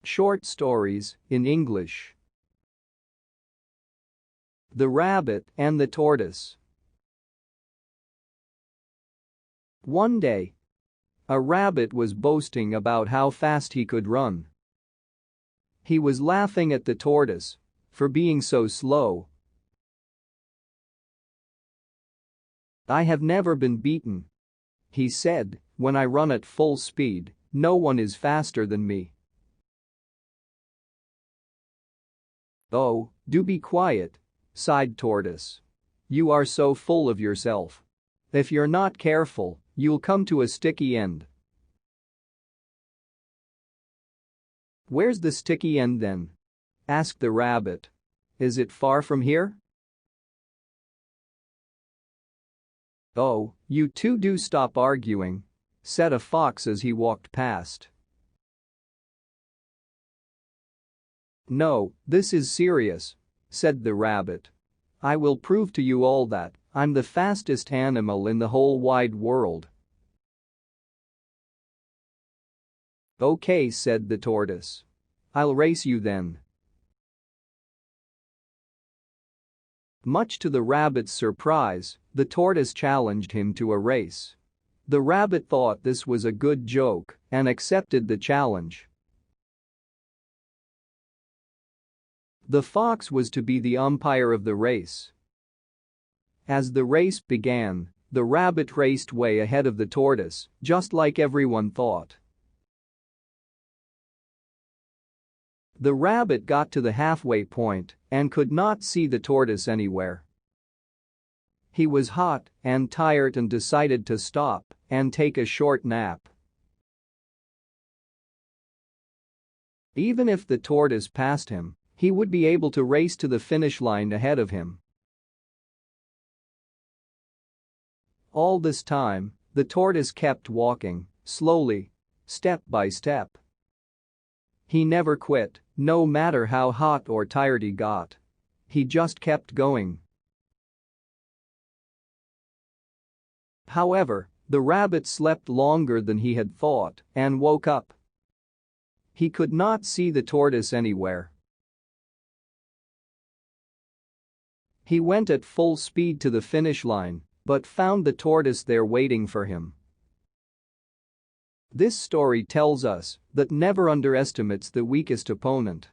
Short stories in English. The Rabbit and the Tortoise. One day, a rabbit was boasting about how fast he could run. He was laughing at the tortoise for being so slow. "I have never been beaten," he said, "when I run at full speed, no one is faster than me." "Oh, do be quiet," sighed Tortoise. "You are so full of yourself. If you're not careful, you'll come to a sticky end." "Where's the sticky end then?" asked the rabbit. "Is it far from here?" "Oh, you two do stop arguing," said a fox as he walked past. "No, this is serious," said the rabbit. "I will prove to you all that I'm the fastest animal in the whole wide world." "Okay," said the tortoise. "I'll race you then." Much to the rabbit's surprise, the tortoise challenged him to a race. The rabbit thought this was a good joke and accepted the challenge. The fox was to be the umpire of the race. As the race began, the rabbit raced way ahead of the tortoise, just like everyone thought. The rabbit got to the halfway point and could not see the tortoise anywhere. He was hot and tired and decided to stop and take a short nap. Even if the tortoise passed him, he would be able to race to the finish line ahead of him. All this time, the tortoise kept walking, slowly, step by step. He never quit, no matter how hot or tired he got. He just kept going. However, the rabbit slept longer than he had thought and woke up. He could not see the tortoise anywhere. He went at full speed to the finish line, but found the tortoise there waiting for him. This story tells us that never underestimate the weakest opponent.